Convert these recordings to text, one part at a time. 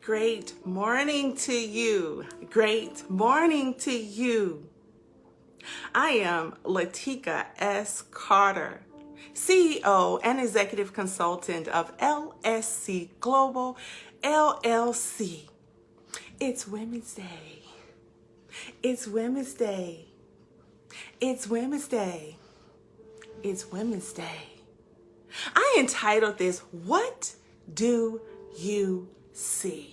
Great morning to you. Great morning to you. I am Lateka S Carter, CEO and Executive Consultant of LSC Global, LLC. It's Women's Day. It's Women's Day. It's Women's Day. It's Women's Day. I entitled this, What Do You See?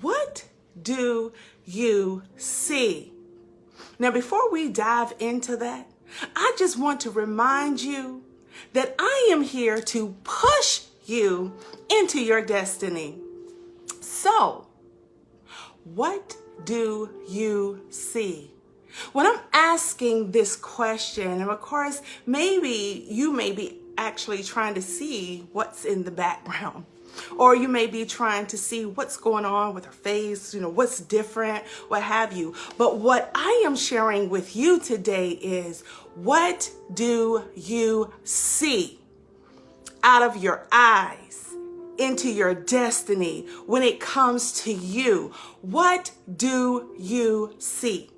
What do you see? Now, before we dive into that, I just want to remind you that I am here to push you into your destiny. So, what do you see? When I'm asking this question, and of course, maybe you may be actually trying to see what's in the background. Or you may be trying to see what's going on with her face, what's different, what have you. But what I am sharing with you today is, what do you see out of your eyes into your destiny when it comes to you? What do you see?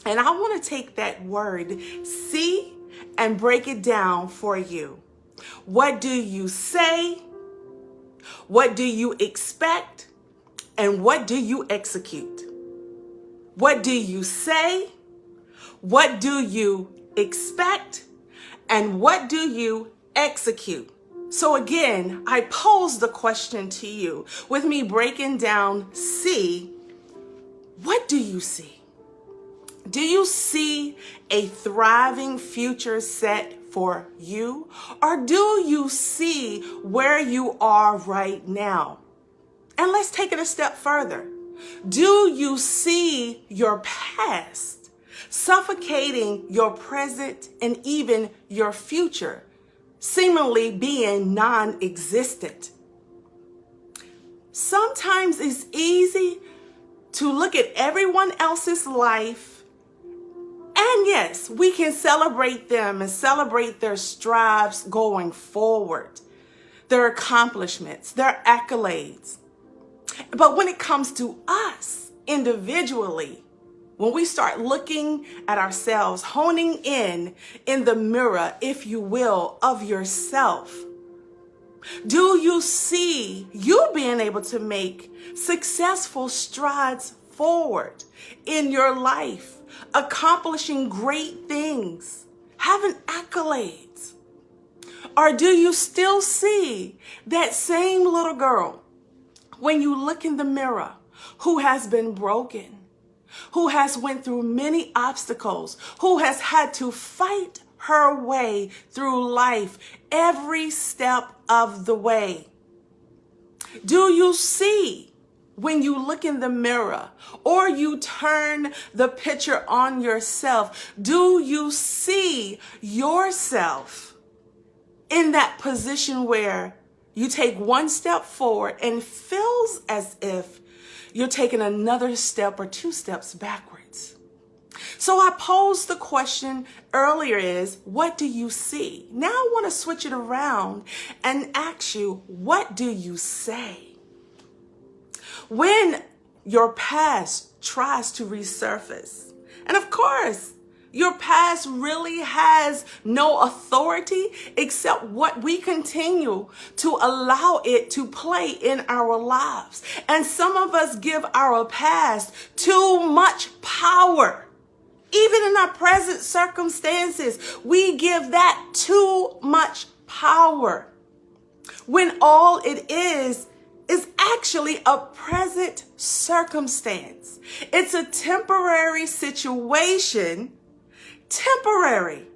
And I want to take that word, see, and break it down for you. What do you say? What do you expect? And what do you execute? What do you say? What do you expect? And what do you execute? So again, I pose the question to you with me breaking down see. What do you see? Do you see a thriving future set for you? Or do you see where you are right now? And let's take it a step further. Do you see your past suffocating your present and even your future, seemingly being non-existent? Sometimes it's easy to look at everyone else's life, and yes, we can celebrate them and celebrate their strides going forward, their accomplishments, their accolades. But when it comes to us individually, when we start looking at ourselves, honing in the mirror, if you will, of yourself, do you see you being able to make successful strides forward in your life, accomplishing great things, having accolades? Or do you still see that same little girl when you look in the mirror who has been broken, who has went through many obstacles, who has had to fight her way through life every step of the way? Do you see when you look in the mirror or you turn the picture on yourself, do you see yourself in that position where you take one step forward and feels as if you're taking another step or two steps backwards? So I posed the question earlier is, what do you see? Now I want to switch it around and ask you, what do you say? When your past tries to resurface, and of course, your past really has no authority except what we continue to allow it to play in our lives. And some of us give our past too much power. Even in our present circumstances, we give that too much power, when all it is actually a present circumstance. It's a temporary situation. Temporary.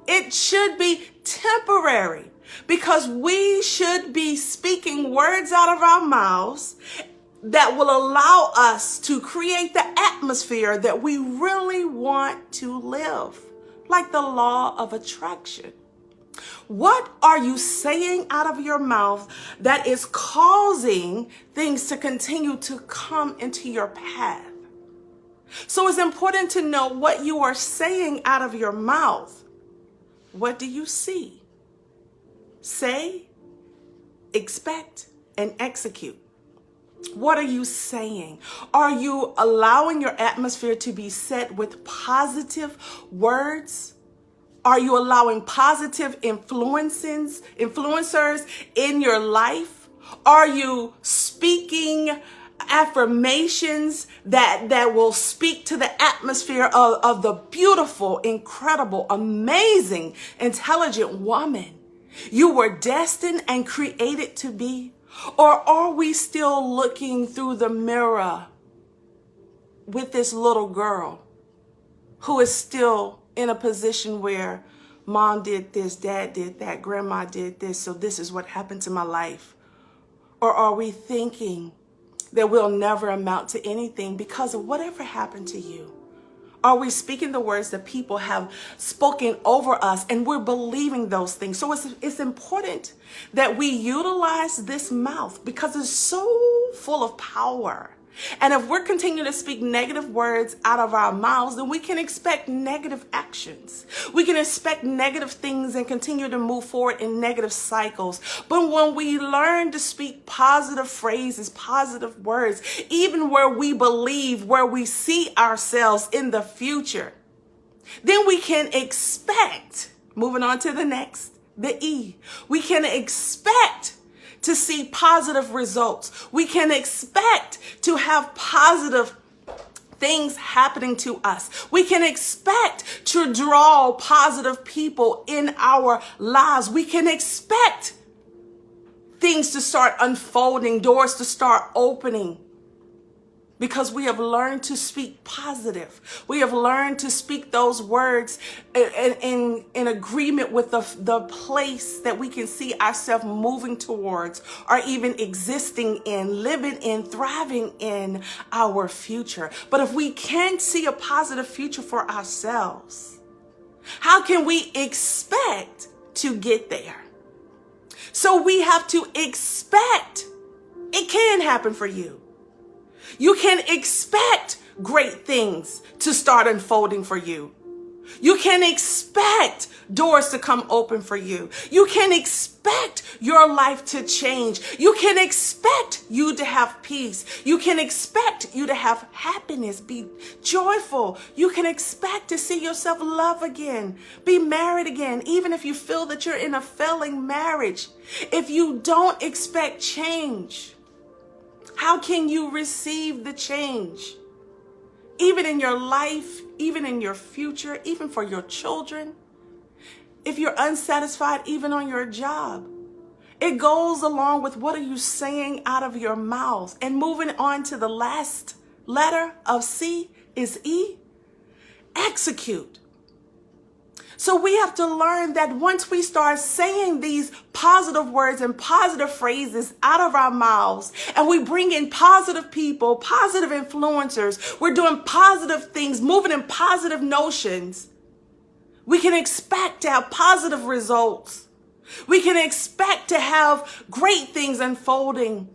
It should be temporary because we should be speaking words out of our mouths that will allow us to create the atmosphere that we really want to live, like the law of attraction. What are you saying out of your mouth that is causing things to continue to come into your path? So it's important to know what you are saying out of your mouth. What do you see? Say, expect, and execute. What are you saying? Are you allowing your atmosphere to be set with positive words? Are you allowing positive influencers in your life? Are you speaking affirmations that will speak to the atmosphere of the beautiful, incredible, amazing, intelligent woman you were destined and created to be? Or are we still looking through the mirror with this little girl who is still in a position where mom did this, dad did that, grandma did this, so this is what happened to my life? Or are we thinking that we'll never amount to anything because of whatever happened to you? Are we speaking the words that people have spoken over us and we're believing those things? So it's important that we utilize this mouth because it's so full of power. And if we're continuing to speak negative words out of our mouths, then we can expect negative actions. We can expect negative things and continue to move forward in negative cycles. But when we learn to speak positive phrases, positive words, even where we believe, where we see ourselves in the future, then we can expect, moving on to the next, the E, we can expect to see positive results. We can expect to have positive things happening to us. We can expect to draw positive people in our lives. We can expect things to start unfolding, doors to start opening, because we have learned to speak positive. We have learned to speak those words in agreement with the place that we can see ourselves moving towards, or even existing in, living in, thriving in our future. But if we can't see a positive future for ourselves, how can we expect to get there? So we have to expect it can happen for you. You can expect great things to start unfolding for you. You can expect doors to come open for you. You can expect your life to change. You can expect you to have peace. You can expect you to have happiness, be joyful. You can expect to see yourself love again, be married again, even if you feel that you're in a failing marriage. If you don't expect change, how can you receive the change? Even in your life, even in your future, even for your children. If you're unsatisfied, even on your job. It goes along with what are you saying out of your mouth. And moving on to the last letter of C is E. Execute. So we have to learn that once we start saying these positive words and positive phrases out of our mouths, and we bring in positive people, positive influencers, we're doing positive things, moving in positive notions, we can expect to have positive results. We can expect to have great things unfolding.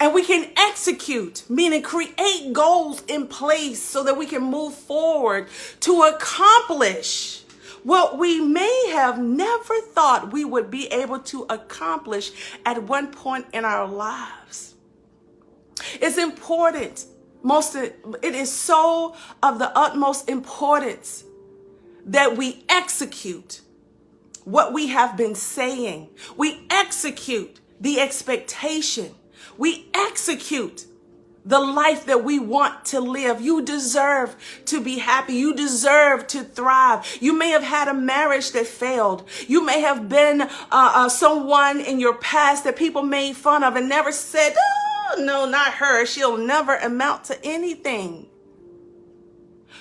And we can execute, meaning create goals in place so that we can move forward to accomplish what we may have never thought we would be able to accomplish at one point in our lives. It's important. It is so of the utmost importance that we execute what we have been saying. We execute the expectation. We execute the life that we want to live. You deserve to be happy. You deserve to thrive. You may have had a marriage that failed. You may have been someone in your past that people made fun of and never said, oh, no, not her. She'll never amount to anything.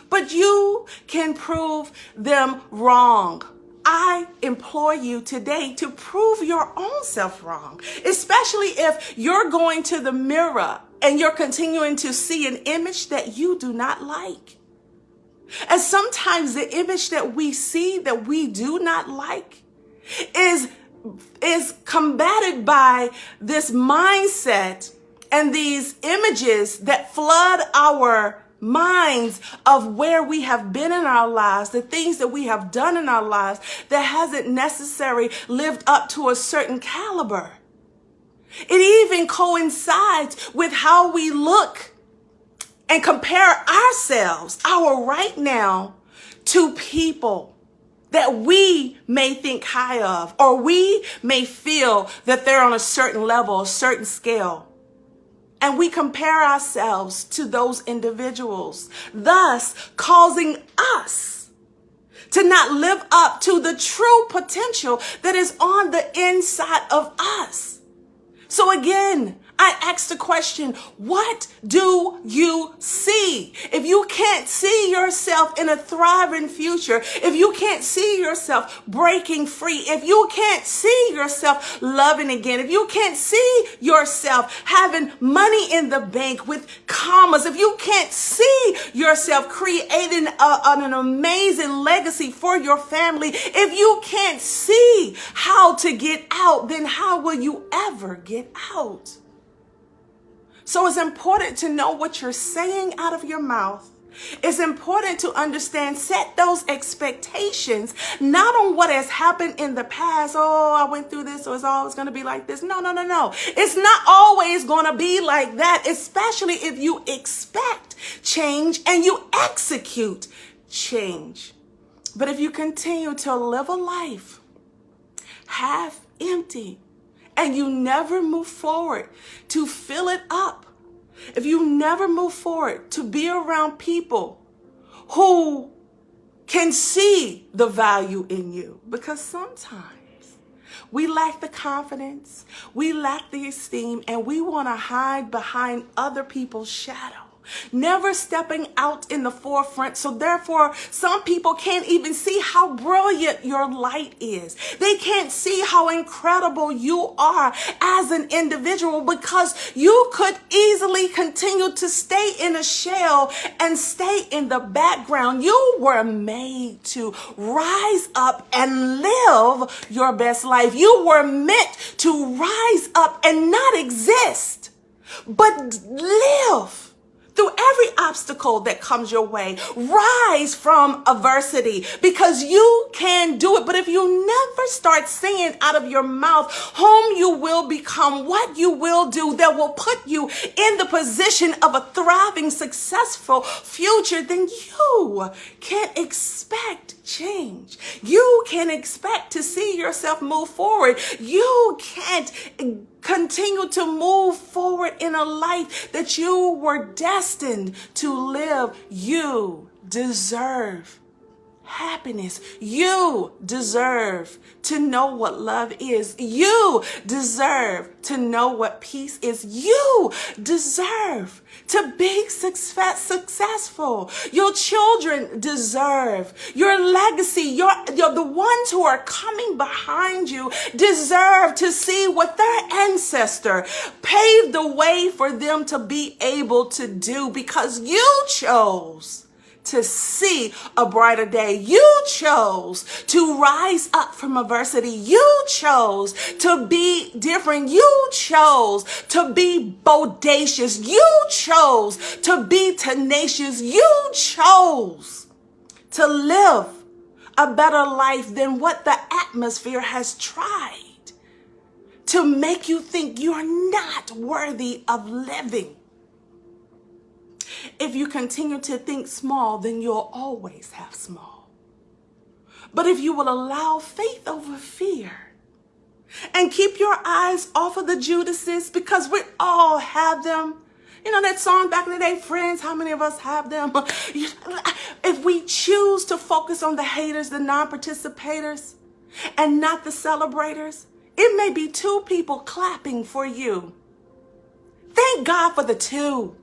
But you can prove them wrong. I implore you today to prove your own self wrong, especially if you're going to the mirror and you're continuing to see an image that you do not like. And sometimes the image that we see that we do not like is combated by this mindset and these images that flood our minds of where we have been in our lives, the things that we have done in our lives that hasn't necessarily lived up to a certain caliber. It even coincides with how we look and compare ourselves, our right now, to people that we may think high of, or we may feel that they're on a certain level, a certain scale. And we compare ourselves to those individuals, thus causing us to not live up to the true potential that is on the inside of us. So again, I asked the question, what do you see? If you can't see yourself in a thriving future, if you can't see yourself breaking free, if you can't see yourself loving again, if you can't see yourself having money in the bank with commas, if you can't see yourself creating an amazing legacy for your family, if you can't see how to get out, then how will you ever get out? So it's important to know what you're saying out of your mouth. It's important to understand, set those expectations, not on what has happened in the past. Oh, I went through this, so it's always going to be like this. No. It's not always going to be like that, especially if you expect change and you execute change. But if you continue to live a life half empty, and you never move forward to fill it up, if you never move forward to be around people who can see the value in you, because sometimes we lack the confidence, we lack the esteem, and we want to hide behind other people's shadow, never stepping out in the forefront. So therefore, some people can't even see how brilliant your light is. They can't see how incredible you are as an individual, because you could easily continue to stay in a shell and stay in the background. You were made to rise up and live your best life. You were meant to rise up and not exist, but live through every obstacle that comes your way. Rise from adversity, because you can do it. But if you never start saying out of your mouth whom you will become, what you will do that will put you in the position of a thriving, successful future, then you can't expect change. You can expect to see yourself move forward. You can't continue to move forward in a life that you were destined to live. You deserve happiness. You deserve to know what love is. You deserve to know what peace is. You deserve to be successful. Your children deserve your legacy. The ones who are coming behind you deserve to see what their ancestor paved the way for them to be able to do, because you chose to see a brighter day. You chose to rise up from adversity. You chose to be different. You chose to be bodacious. You chose to be tenacious. You chose to live a better life than what the atmosphere has tried to make you think you're not worthy of living. If you continue to think small, then you'll always have small. But if you will allow faith over fear and keep your eyes off of the Judases, because we all have them. You know that song back in the day, Friends, how many of us have them? If we choose to focus on the haters, the non-participators, and not the celebrators, it may be two people clapping for you. Thank God for the two.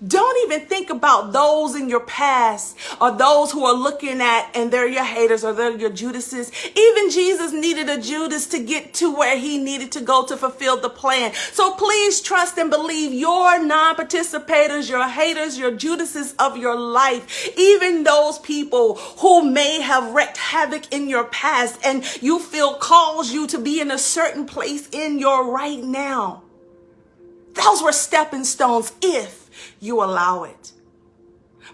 Don't even think about those in your past, or those who are looking at and they're your haters or they're your Judases. Even Jesus needed a Judas to get to where he needed to go to fulfill the plan. So please trust and believe your non-participators, your haters, your Judases of your life, even those people who may have wreaked havoc in your past and you feel calls you to be in a certain place in your right now. Those were stepping stones if you allow it.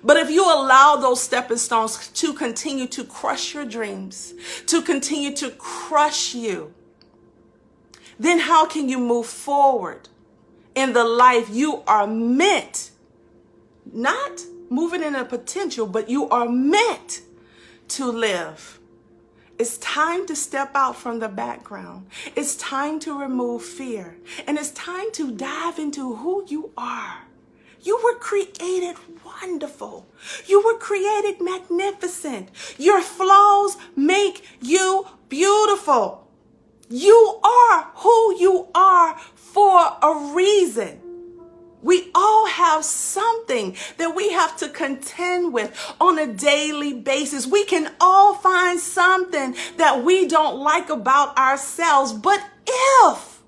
But if you allow those stepping stones to continue to crush your dreams, to continue to crush you, then how can you move forward in the life you are meant, not moving in a potential, but you are meant to live? It's time to step out from the background. It's time to remove fear. And it's time to dive into who you are. You were created wonderful. You were created magnificent. Your flaws make you beautiful. You are who you are for a reason. We all have something that we have to contend with on a daily basis. We can all find something that we don't like about ourselves. But if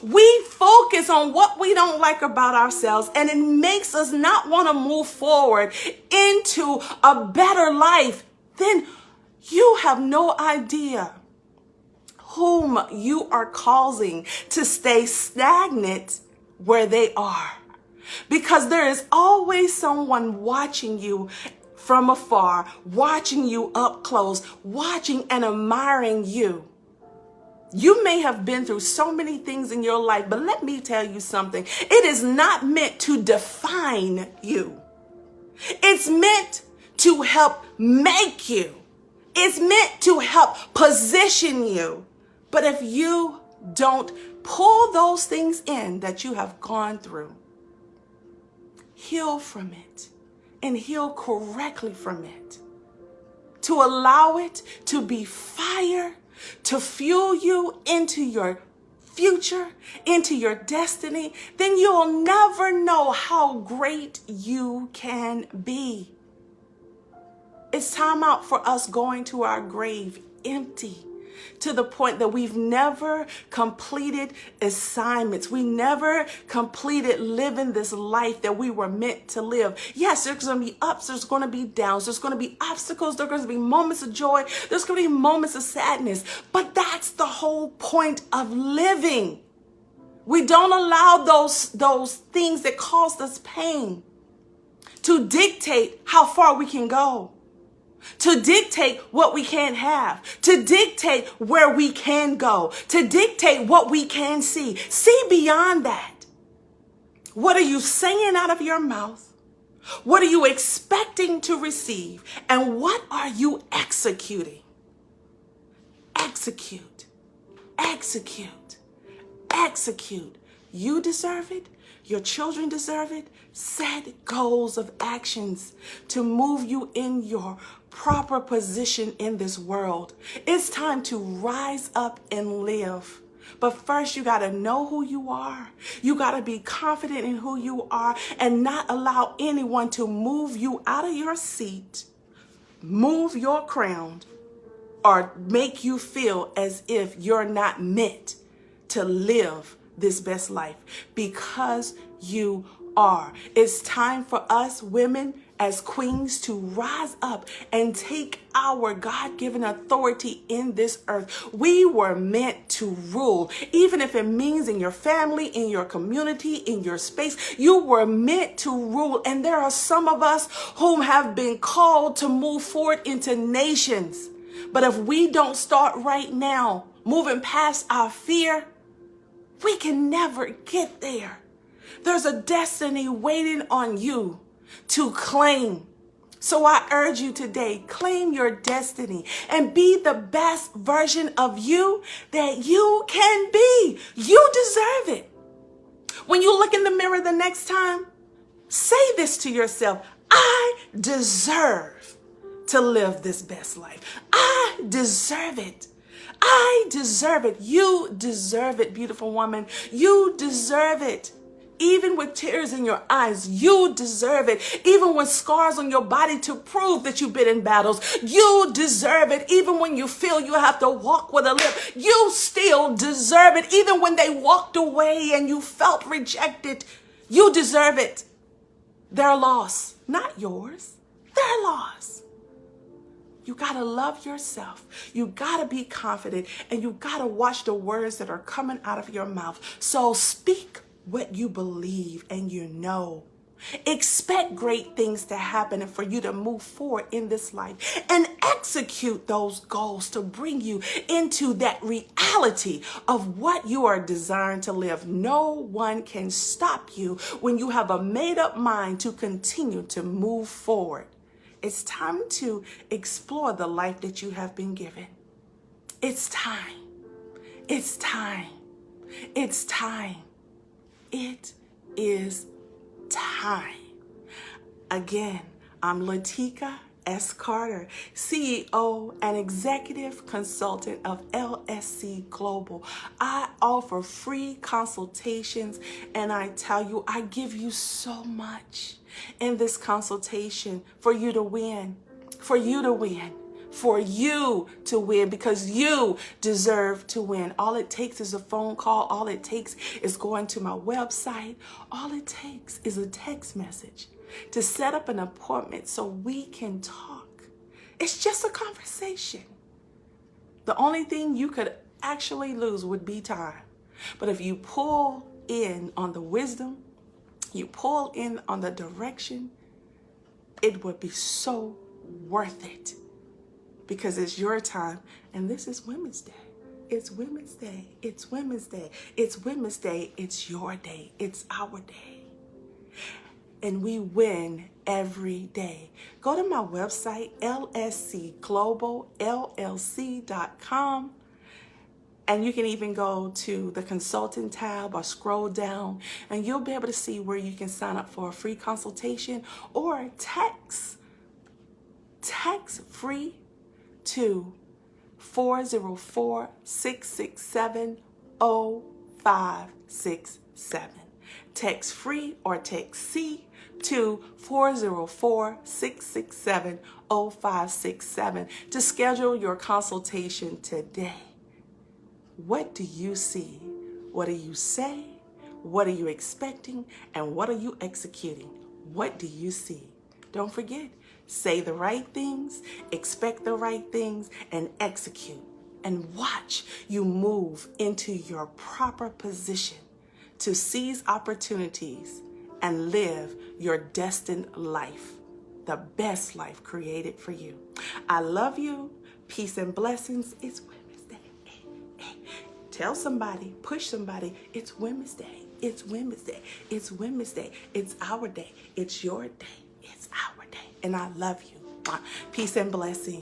we focus on what we don't like about ourselves and it makes us not want to move forward into a better life, then you have no idea whom you are causing to stay stagnant where they are. Because there is always someone watching you from afar, watching you up close, watching and admiring you. You may have been through so many things in your life, but let me tell you something. It is not meant to define you. It's meant to help make you. It's meant to help position you. But if you don't pull those things in that you have gone through, heal from it and heal correctly from it, to allow it to be fire, to fuel you into your future, into your destiny, then you'll never know how great you can be. It's time out for us going to our grave empty, to the point that we've never completed assignments. We never completed living this life that we were meant to live. Yes, there's going to be ups, there's going to be downs, there's going to be obstacles, there's going to be moments of joy, there's going to be moments of sadness. But that's the whole point of living. We don't allow those things that caused us pain to dictate how far we can go, to dictate what we can't have, to dictate where we can go, to dictate what we can see. See beyond that. What are you saying out of your mouth? What are you expecting to receive? And what are you executing? Execute, execute, execute. You deserve it. Your children deserve it. Set goals of actions to move you in your proper position in this world. It's time to rise up and live. But first, you got to know who you are. You got to be confident in who you are and not allow anyone to move you out of your seat, move your crown, or make you feel as if you're not meant to live this best life, because you are. It's time for us women as queens to rise up and take our God-given authority in this earth. We were meant to rule, even if it means in your family, in your community, in your space. You were meant to rule. And there are some of us who have been called to move forward into nations. But if we don't start right now, moving past our fear, we can never get there. There's a destiny waiting on you to claim. So I urge you today, claim your destiny and be the best version of you that you can be. You deserve it. When you look in the mirror the next time, say this to yourself: I deserve to live this best life. I deserve it. I deserve it. You deserve it, beautiful woman. You deserve it. Even with tears in your eyes, you deserve it. Even with scars on your body to prove that you've been in battles, you deserve it. Even when you feel you have to walk with a limp, you still deserve it. Even when they walked away and you felt rejected, you deserve it. Their loss, not yours. Their loss. You got to love yourself. You got to be confident, and you got to watch the words that are coming out of your mouth. So speak what you believe and you know. Expect great things to happen and for you to move forward in this life and execute those goals to bring you into that reality of what you are designed to live. No one can stop you when you have a made up mind to continue to move forward. It's time to explore the life that you have been given. It's time. It's time. It's time. It is time. Again, I'm Lateka S Carter, CEO and Executive Consultant of LSC Global. I offer free consultations, and I tell you, I give you so much in this consultation for you to win, for you to win. For you to win, because you deserve to win. All it takes is a phone call. All it takes is going to my website. All it takes is a text message to set up an appointment so we can talk. It's just a conversation. The only thing you could actually lose would be time. But if you pull in on the wisdom, you pull in on the direction, it would be so worth it. Because it's your time, and this is Women's Day. It's Women's Day. It's Women's Day. It's Women's Day. It's your day. It's our day. And we win every day. Go to my website, lscgloballlc.com. And you can even go to the consultant tab or scroll down, and you'll be able to see where you can sign up for a free consultation or text free to 404-667-0567. Text free or text C to 404-667-0567 to schedule your consultation today. What do you see? What do you say? What are you expecting? And what are you executing? What do you see? Don't forget, say the right things, expect the right things, and execute. And watch you move into your proper position to seize opportunities and live your destined life, the best life created for you. I love you. Peace and blessings. It's Women's Day. Tell somebody, push somebody, it's Women's Day. It's Women's Day. It's Women's Day. It's our day. It's your day. It's our day. And I love you. Peace and blessings.